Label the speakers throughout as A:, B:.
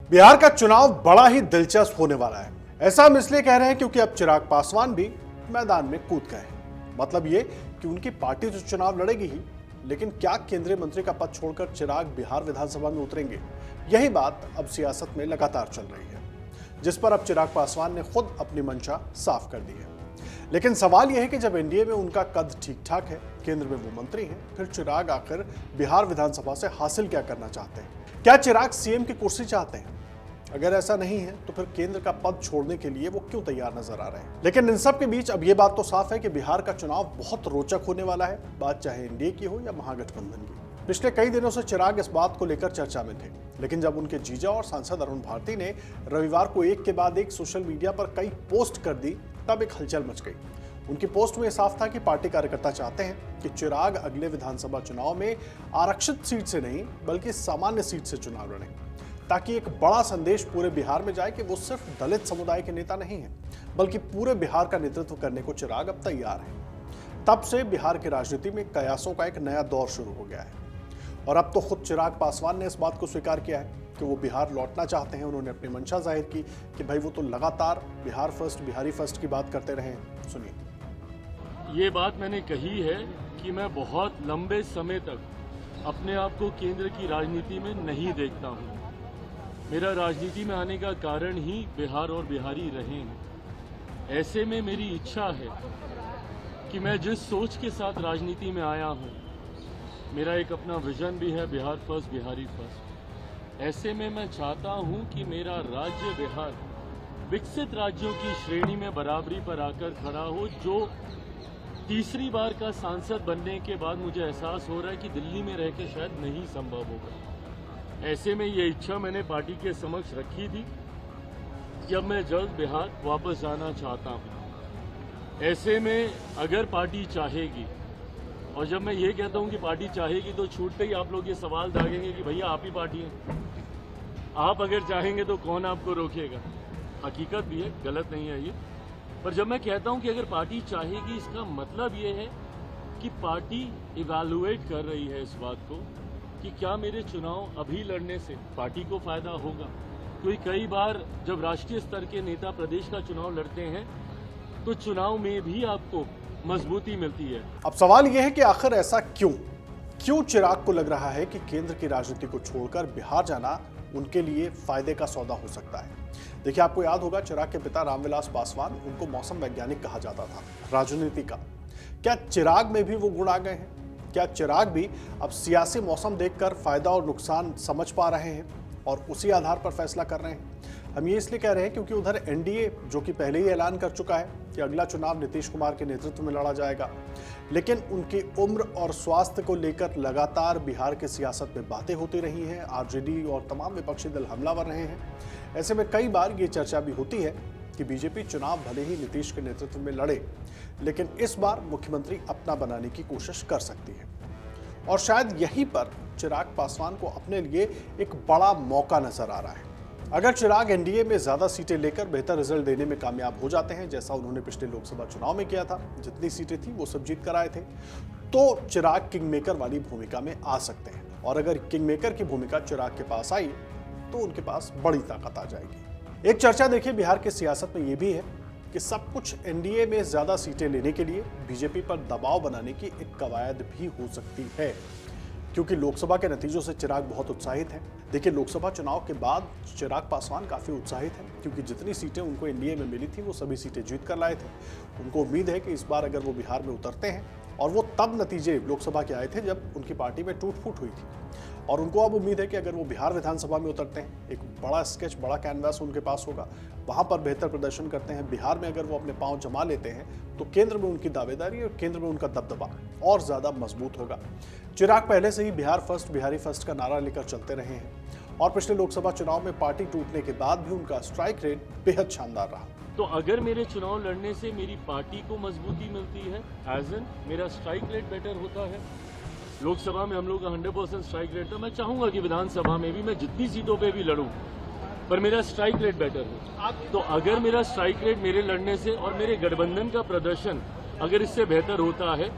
A: बिहार का चुनाव बड़ा ही दिलचस्प होने वाला है। ऐसा हम इसलिए कह रहे हैं क्योंकि अब चिराग पासवान भी मैदान में कूद गए हैं। मतलब ये कि उनकी पार्टी तो चुनाव लड़ेगी ही, लेकिन क्या केंद्रीय मंत्री का पद छोड़कर चिराग बिहार विधानसभा में उतरेंगे? यही बात अब सियासत में लगातार चल रही है, जिस पर अब चिराग पासवान ने खुद अपनी मंशा साफ कर दी है। लेकिन सवाल यह है कि जब एनडीए में उनका कद ठीक ठाक है, केंद्र में वो मंत्री हैं, फिर चिराग आखिर बिहार विधानसभा से हासिल क्या करना चाहते हैं? क्या चिराग सीएम की कुर्सी चाहते हैं? अगर ऐसा नहीं है तो फिर केंद्र का पद छोड़ने के लिए वो क्यों तैयार नजर आ रहे हैं? लेकिन इन सब के बीच अब ये बात तो साफ है कि बिहार का चुनाव बहुत रोचक होने वाला है, बात चाहे एनडीए की हो या महागठबंधन की। पिछले कई दिनों से चिराग इस बात को लेकर चर्चा में थे, लेकिन जब उनके जीजा और सांसद अरुण भारती ने रविवार को एक के बाद एक सोशल मीडिया पर कई पोस्ट कर दी, तब एक हलचल मच गई। उनकी पोस्ट में साफ था कि पार्टी कार्यकर्ता चाहते हैं कि चिराग अगले विधानसभा चुनाव में आरक्षित सीट से नहीं बल्कि सामान्य सीट से चुनाव लड़ें, ताकि एक बड़ा संदेश पूरे बिहार में जाए कि वो सिर्फ दलित समुदाय के नेता नहीं हैं, बल्कि पूरे बिहार का नेतृत्व करने को चिराग अब तैयार है। तब से बिहार की राजनीति में कयासों का एक नया दौर शुरू हो गया है और अब तो खुद चिराग पासवान ने इस बात को स्वीकार किया है कि वो बिहार लौटना चाहते हैं। उन्होंने अपनी मंशा जाहिर की कि भाई वो तो लगातार बिहार फर्स्ट, बिहारी फर्स्ट की बात करते रहे हैं। सुनिए।
B: ये बात मैंने कही है कि मैं बहुत लंबे समय तक अपने आप को केंद्र की राजनीति में नहीं देखता हूँ। मेरा राजनीति में आने का कारण ही बिहार और बिहारी रहे हैं। ऐसे में मेरी इच्छा है कि मैं जिस सोच के साथ राजनीति में आया हूँ, मेरा एक अपना विजन भी है, बिहार फर्स्ट, बिहारी फर्स्ट। ऐसे में मैं चाहता हूँ कि मेरा राज्य बिहार विकसित राज्यों की श्रेणी में बराबरी पर आकर खड़ा हो, जो तीसरी बार का सांसद बनने के बाद मुझे एहसास हो रहा है कि दिल्ली में रह के शायद नहीं संभव होगा। ऐसे में ये इच्छा मैंने पार्टी के समक्ष रखी थी कि अब मैं जल्द बिहार वापस जाना चाहता हूँ। ऐसे में अगर पार्टी चाहेगी, और जब मैं ये कहता हूँ कि पार्टी चाहेगी तो छूटते ही आप लोग ये सवाल दागेंगे कि भैया आप ही पार्टी हैं, आप अगर चाहेंगे तो कौन आपको रोकेगा। हकीकत भी है, गलत नहीं है ये। पर जब मैं कहता हूं कि अगर पार्टी चाहेगी, इसका मतलब ये है कि पार्टी इवैल्यूएट कर रही है इस बात को कि क्या मेरे चुनाव अभी लड़ने से पार्टी को फायदा होगा। क्योंकि कई बार जब राष्ट्रीय स्तर के नेता प्रदेश का चुनाव लड़ते हैं तो चुनाव में भी आपको मजबूती मिलती है।
A: अब सवाल यह है कि आखिर ऐसा क्यों चिराग को लग रहा है कि केंद्र की राजनीति को छोड़कर बिहार जाना उनके लिए फायदे का सौदा हो सकता है। देखिए, आपको याद होगा चिराग के पिता रामविलास पासवान, उनको मौसम वैज्ञानिक कहा जाता था राजनीति का। क्या चिराग में भी वो गुण आ गए हैं? क्या चिराग भी अब सियासी मौसम देखकर फायदा और नुकसान समझ पा रहे हैं और उसी आधार पर फैसला कर रहे हैं? हम ये इसलिए कह रहे हैं क्योंकि उधर एनडीए, जो कि पहले ही ऐलान कर चुका है कि अगला चुनाव नीतीश कुमार के नेतृत्व में लड़ा जाएगा, लेकिन उनकी उम्र और स्वास्थ्य को लेकर लगातार बिहार के सियासत में बातें होती रही हैं। आरजेडी और तमाम विपक्षी दल हमलावर रहे हैं। ऐसे में कई बार ये चर्चा भी होती है कि बीजेपी चुनाव भले ही नीतीश के नेतृत्व में लड़े, लेकिन इस बार मुख्यमंत्री अपना बनाने की कोशिश कर सकती है और शायद यहीं पर चिराग पासवान को अपने लिए एक बड़ा मौका नजर आ रहा है। अगर चिराग एनडीए में ज्यादा सीटें लेकर बेहतर रिजल्ट देने में कामयाब हो जाते हैं, जैसा उन्होंने पिछले लोकसभा चुनाव में किया था, जितनी सीटें थी वो सब जीत कर आए थे, तो चिराग किंग मेकर वाली भूमिका में आ सकते हैं। और अगर किंग मेकर की भूमिका चिराग के पास आई तो उनके पास बड़ी ताकत आ जाएगी। एक चर्चा देखिए बिहार की सियासत में यह भी है कि सब कुछ एनडीए में ज्यादा सीटें लेने के लिए बीजेपी पर दबाव बनाने की एक कवायद भी हो सकती है, क्योंकि लोकसभा के नतीजों से चिराग बहुत उत्साहित हैं। देखिए, लोकसभा चुनाव के बाद चिराग पासवान काफी उत्साहित हैं, क्योंकि जितनी सीटें उनको एनडीए में मिली थी वो सभी सीटें जीत कर लाए थे। उनको उम्मीद है कि इस बार अगर वो बिहार में उतरते हैं, और वो तब नतीजे लोकसभा के आए थे जब उनकी पार्टी में टूट फूट हुई थी, और उनको अब उम्मीद है कि अगर वो बिहार विधानसभा में उतरते हैं, एक बड़ा स्केच, बड़ा कैनवास उनके पास होगा, वहां पर बेहतर प्रदर्शन करते हैं, बिहार में अगर वो अपने पांव जमा लेते हैं, तो केंद्र में उनकी दावेदारी और केंद्र में उनका दबदबा और ज्यादा मजबूत होगा। चिराग पहले से ही बिहार फर्स्ट, बिहारी फर्स्ट का नारा लेकर चलते रहे हैं और पिछले लोकसभा चुनाव में पार्टी टूटने के बाद भी उनका स्ट्राइक रेट बेहद शानदार रहा।
B: तो अगर मेरे चुनाव लड़ने से मेरी पार्टी को मजबूती मिलती है, एज एन मेरा स्ट्राइक रेट बेटर होता है। लोकसभा में हम लोग का 100% स्ट्राइक रेट था। मैं चाहूंगा कि विधानसभा में भी मैं जितनी सीटों पे भी लड़ूं, पर मेरा स्ट्राइक रेट बेटर हो। तो अगर मेरा स्ट्राइक रेट मेरे लड़ने से और मेरे गठबंधन का प्रदर्शन अगर इससे बेहतर होता है,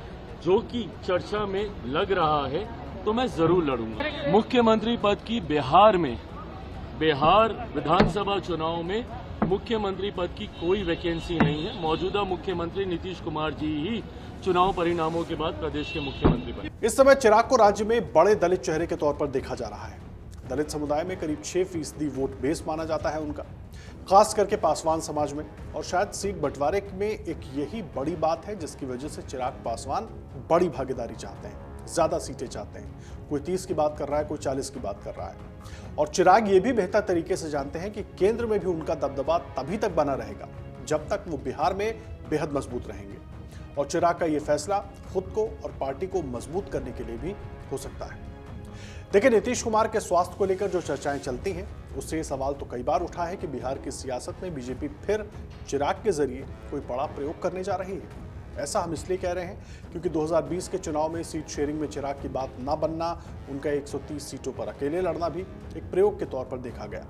B: जो कि चर्चा में लग रहा है, तो मैं जरूर लड़ूंगा। मुख्यमंत्री पद की बिहार में बिहार विधानसभा चुनाव में मुख्यमंत्री पद की कोई वैकेंसी नहीं है। मौजूदा मुख्यमंत्री नीतीश कुमार जी ही चुनाव परिणामों के बाद प्रदेश के मुख्यमंत्री बने।
A: इस समय चिराग को राज्य में बड़े दलित चेहरे के तौर पर देखा जा रहा है। दलित समुदाय में करीब 6% वोट बेस माना जाता है उनका, खास करके पासवान समाज में। और शायद सीट बंटवारे में एक यही बड़ी बात है जिसकी वजह से चिराग पासवान बड़ी भागीदारी चाहते हैं, ज्यादा सीटें चाहते हैं। कोई 30 की बात कर रहा है, कोई 40 की बात कर रहा है। और चिराग ये भी बेहतर तरीके से जानते हैं कि केंद्र में भी उनका दबदबा तभी तक बना रहेगा जब तक वो बिहार में बेहद मजबूत रहेंगे। और चिराग का ये फैसला खुद को और पार्टी को मजबूत करने के लिए भी हो सकता है। देखिए, नीतीश कुमार के स्वास्थ्य को लेकर जो चर्चाएं चलती हैं, उससे ये सवाल तो कई बार उठा है कि बिहार की सियासत में बीजेपी फिर चिराग के जरिए कोई बड़ा प्रयोग करने जा रही है। ऐसा हम इसलिए कह रहे हैं क्योंकि 2020 के चुनाव में सीट शेयरिंग में चिराग की बात ना बनना, उनका 130 सीटों पर अकेले लड़ना भी एक प्रयोग के तौर पर देखा गया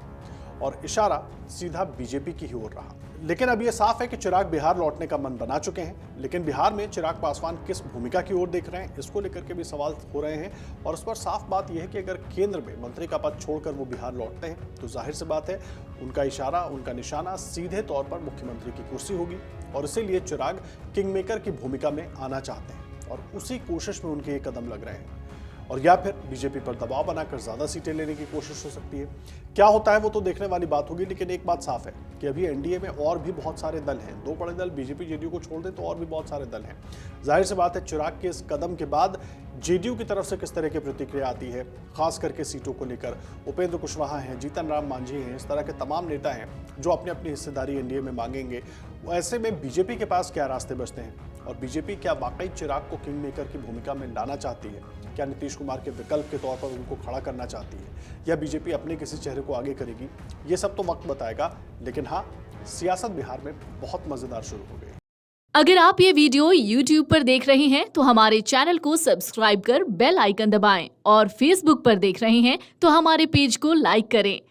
A: और इशारा सीधा बीजेपी की ही ओर रहा। लेकिन अब यह साफ है कि चिराग बिहार लौटने का मन बना चुके हैं। लेकिन बिहार में चिराग पासवान किस भूमिका की ओर देख रहे हैं, इसको लेकर के भी सवाल हो रहे हैं। और उस पर साफ बात यह है कि अगर केंद्र में मंत्री का पद छोड़कर वो बिहार लौटते हैं तो जाहिर सी बात है उनका इशारा, उनका निशाना सीधे तौर पर मुख्यमंत्री की कुर्सी होगी। और इसीलिए चिराग किंगमेकर की भूमिका में आना चाहते हैं और उसी कोशिश में उनके ये कदम लग रहे हैं। और या फिर बीजेपी पर दबाव बनाकर ज्यादा सीटें लेने की कोशिश हो सकती है। क्या होता है वो तो देखने वाली बात होगी। लेकिन एक बात साफ है कि अभी एनडीए में और भी बहुत सारे दल हैं। 2 बड़े दल बीजेपी जेडीयू को छोड़ दें तो और भी बहुत सारे दल हैं। जाहिर सी बात है चिराग के इस कदम के बाद जेडीयू की तरफ से किस तरह की प्रतिक्रिया आती है, खास करके सीटों को लेकर। उपेंद्र कुशवाहा हैं, जीतन राम मांझी हैं, इस तरह के तमाम नेता हैं जो अपनी अपनी हिस्सेदारी एनडीए में मांगेंगे। ऐसे में बीजेपी के पास क्या रास्ते बचते हैं और बीजेपी क्या वाकई चिराग को किंग मेकर की भूमिका में लाना चाहती है? क्या नीतीश कुमार के विकल्प के तौर पर उनको खड़ा करना चाहती है या बीजेपी अपने किसी चेहरे को आगे करेगी? ये सब तो वक्त बताएगा। लेकिन हाँ, सियासत बिहार में बहुत मजेदार शुरू हो गई।
C: अगर आप ये वीडियो YouTube पर देख रहे हैं तो हमारे चैनल को सब्सक्राइब कर बेल आइकन दबाएं और Facebook पर देख रहे हैं तो हमारे पेज को लाइक करें।